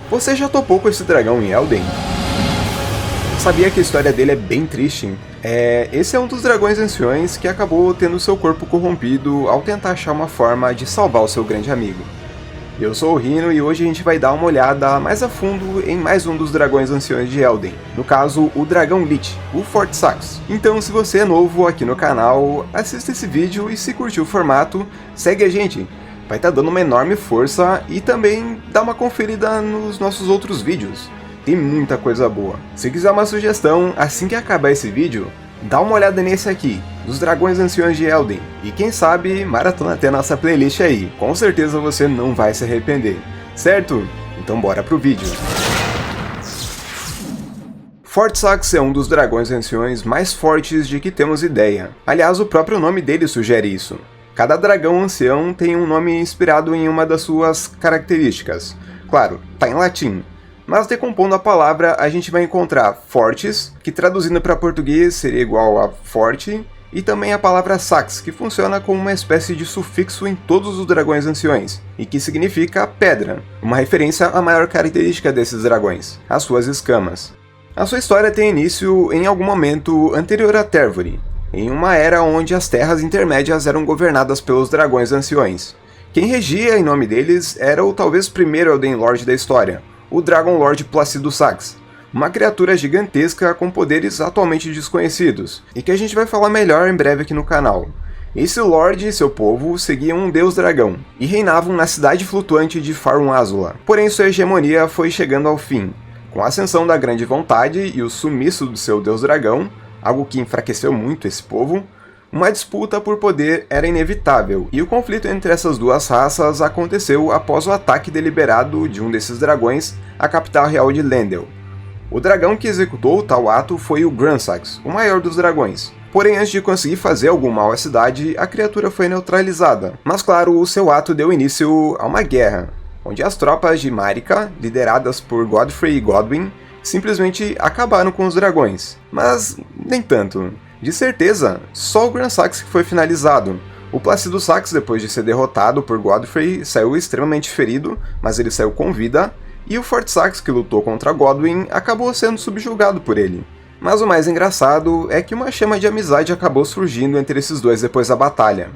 Você já topou com esse dragão em Elden? Sabia que a história dele é bem triste? Esse é um dos dragões anciões que acabou tendo seu corpo corrompido ao tentar achar uma forma de salvar o seu grande amigo. Eu sou o Rino e hoje a gente vai dar uma olhada mais a fundo em mais um dos dragões anciões de Elden, no caso o Dragão Lich, o Fortissax. Então se você é novo aqui no canal, assista esse vídeo e se curtiu o formato, segue a gente, vai estar dando uma enorme força e também dá uma conferida nos nossos outros vídeos, tem muita coisa boa. Se quiser uma sugestão, assim que acabar esse vídeo, dá uma olhada nesse aqui, dos Dragões Anciões de Elden, e quem sabe maratona até nossa playlist aí, com certeza você não vai se arrepender, certo? Então bora pro vídeo. Fortissax é um dos dragões anciões mais fortes de que temos ideia, aliás o próprio nome dele sugere isso. Cada dragão ancião tem um nome inspirado em uma das suas características, claro, tá em latim. Mas decompondo a palavra, a gente vai encontrar fortes, que traduzindo para português seria igual a forte, e também a palavra sax, que funciona como uma espécie de sufixo em todos os dragões anciões, e que significa pedra, uma referência à maior característica desses dragões, as suas escamas. A sua história tem início em algum momento anterior a Tervory, em uma era onde as terras intermédias eram governadas pelos dragões anciões. Quem regia em nome deles era o talvez primeiro Elden Lord da história, o Dragon Lord Placido Sax, uma criatura gigantesca com poderes atualmente desconhecidos, e que a gente vai falar melhor em breve aqui no canal. Esse Lorde e seu povo seguiam um deus dragão, e reinavam na cidade flutuante de Farum Azula. Porém sua hegemonia foi chegando ao fim, com a ascensão da Grande Vontade e o sumiço do seu deus dragão, algo que enfraqueceu muito esse povo. Uma disputa por poder era inevitável, e o conflito entre essas duas raças aconteceu após o ataque deliberado de um desses dragões à capital real de Lendel. O dragão que executou tal ato foi o Grandsax, o maior dos dragões. Porém, antes de conseguir fazer algum mal à cidade, a criatura foi neutralizada. Mas claro, o seu ato deu início a uma guerra, onde as tropas de Marika, lideradas por Godfrey e Godwyn, simplesmente acabaram com os dragões. Mas nem tanto. De certeza, só o Grandsax que foi finalizado. O Placido Sax, depois de ser derrotado por Godfrey, saiu extremamente ferido, mas ele saiu com vida, e o Fortissax, que lutou contra Godwyn, acabou sendo subjugado por ele. Mas o mais engraçado é que uma chama de amizade acabou surgindo entre esses dois depois da batalha.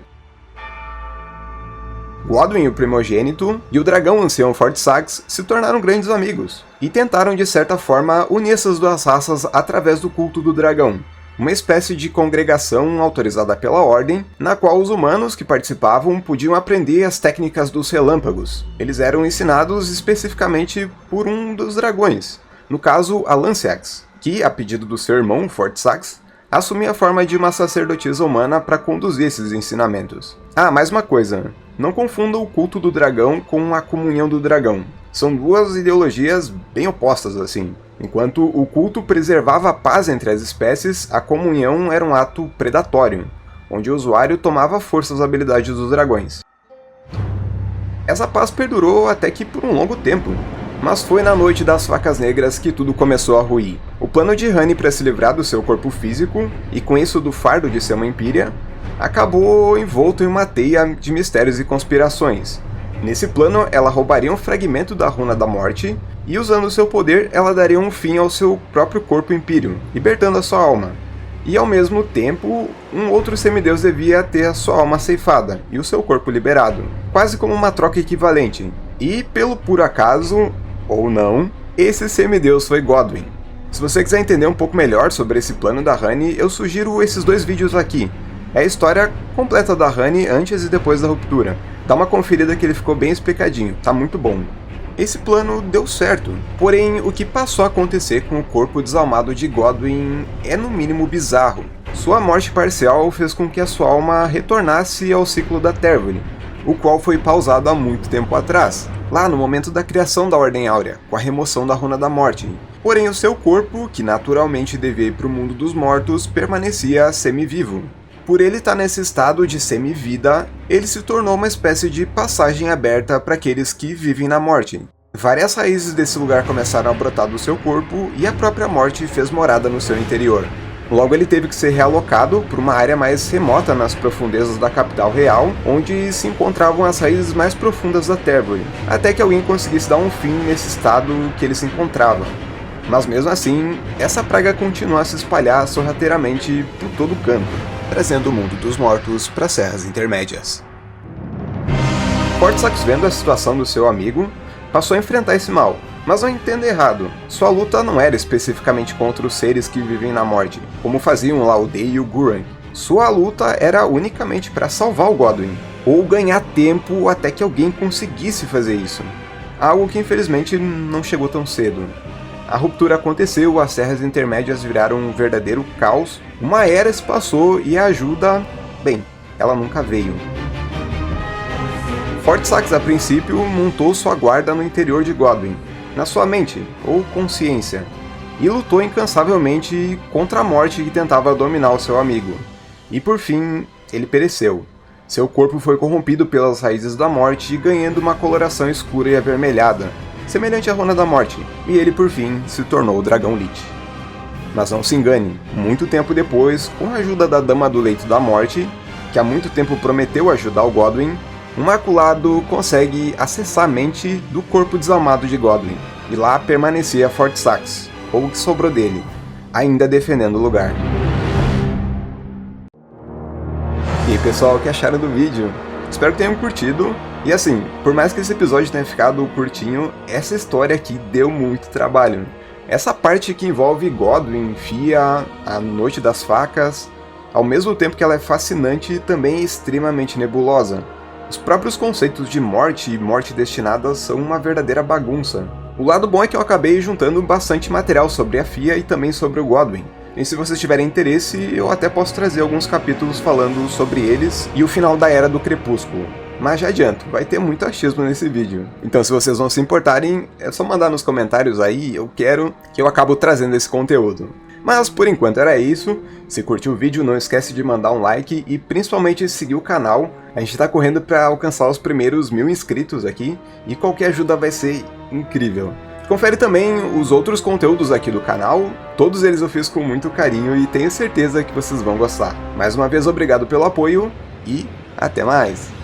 Godwyn, o primogênito, e o dragão ancião Fortissax se tornaram grandes amigos, e tentaram de certa forma unir essas duas raças através do culto do dragão, uma espécie de congregação autorizada pela Ordem, na qual os humanos que participavam podiam aprender as técnicas dos relâmpagos. Eles eram ensinados especificamente por um dos dragões, no caso a Lanceax, que, a pedido do seu irmão Fortissax, assumia a forma de uma sacerdotisa humana para conduzir esses ensinamentos. Ah, mais uma coisa, não confunda o culto do dragão com a comunhão do dragão. São duas ideologias bem opostas assim. Enquanto o culto preservava a paz entre as espécies, a comunhão era um ato predatório, onde o usuário tomava força às habilidades dos dragões. Essa paz perdurou até que por um longo tempo, mas foi na Noite das Facas Negras que tudo começou a ruir. O plano de Honey para se livrar do seu corpo físico, e com isso do fardo de ser uma Empyrea, acabou envolto em uma teia de mistérios e conspirações. Nesse plano, ela roubaria um fragmento da Runa da Morte, e usando seu poder, ela daria um fim ao seu próprio corpo império, libertando a sua alma. E ao mesmo tempo, um outro semideus devia ter a sua alma ceifada, e o seu corpo liberado, quase como uma troca equivalente. E, pelo puro acaso, ou não, esse semideus foi Godwyn. Se você quiser entender um pouco melhor sobre esse plano da Honey, eu sugiro esses dois vídeos aqui. É a história completa da Honey antes e depois da ruptura. Dá uma conferida que ele ficou bem explicadinho, tá muito bom. Esse plano deu certo, porém o que passou a acontecer com o corpo desalmado de Godwyn é no mínimo bizarro. Sua morte parcial fez com que a sua alma retornasse ao ciclo da Tervory, o qual foi pausado há muito tempo atrás, lá no momento da criação da Ordem Áurea, com a remoção da Runa da Morte. Porém o seu corpo, que naturalmente devia ir para o mundo dos mortos, permanecia semi-vivo. Por ele estar nesse estado de semi-vida, ele se tornou uma espécie de passagem aberta para aqueles que vivem na morte. Várias raízes desse lugar começaram a brotar do seu corpo e a própria morte fez morada no seu interior. Logo ele teve que ser realocado para uma área mais remota nas profundezas da capital real, onde se encontravam as raízes mais profundas da Terbury, até que alguém conseguisse dar um fim nesse estado que ele se encontrava. Mas mesmo assim, essa praga continua a se espalhar sorrateiramente por todo o canto, trazendo o mundo dos mortos para as Serras Intermédias. Fortsax, vendo a situação do seu amigo, passou a enfrentar esse mal. Mas não entenda errado, sua luta não era especificamente contra os seres que vivem na morte, como faziam Laudei e o Gurren. Sua luta era unicamente para salvar o Godwyn, ou ganhar tempo até que alguém conseguisse fazer isso. Algo que infelizmente não chegou tão cedo. A ruptura aconteceu, as Serras Intermédias viraram um verdadeiro caos, uma era se passou e a ajuda, bem, ela nunca veio. Fortsax, a princípio, montou sua guarda no interior de Godwyn, na sua mente, ou consciência, e lutou incansavelmente contra a morte que tentava dominar o seu amigo. E por fim, ele pereceu. Seu corpo foi corrompido pelas raízes da morte, ganhando uma coloração escura e avermelhada, semelhante à Runa da Morte, e ele por fim se tornou o Dragão Lich. Mas não se engane, muito tempo depois, com a ajuda da Dama do Leito da Morte, que há muito tempo prometeu ajudar o Godwyn, um Maculado consegue acessar a mente do corpo desalmado de Godwyn, e lá permanecia Fortsax, ou o que sobrou dele, ainda defendendo o lugar. E aí pessoal, o que acharam do vídeo? Espero que tenham curtido, e assim, por mais que esse episódio tenha ficado curtinho, essa história aqui deu muito trabalho. Essa parte que envolve Godwyn, Fia, a Noite das Facas, ao mesmo tempo que ela é fascinante, também é extremamente nebulosa. Os próprios conceitos de morte e morte destinada são uma verdadeira bagunça. O lado bom é que eu acabei juntando bastante material sobre a Fia e também sobre o Godwyn. E se vocês tiverem interesse, eu até posso trazer alguns capítulos falando sobre eles e o final da Era do Crepúsculo. Mas já adianto, vai ter muito achismo nesse vídeo. Então se vocês não se importarem, é só mandar nos comentários aí, eu quero que eu acabo trazendo esse conteúdo. Mas por enquanto era isso. Se curtiu o vídeo, não esquece de mandar um like e principalmente seguir o canal. A gente tá correndo para alcançar os primeiros 1000 inscritos aqui e qualquer ajuda vai ser incrível. Confere também os outros conteúdos aqui do canal, todos eles eu fiz com muito carinho e tenho certeza que vocês vão gostar. Mais uma vez, obrigado pelo apoio e até mais!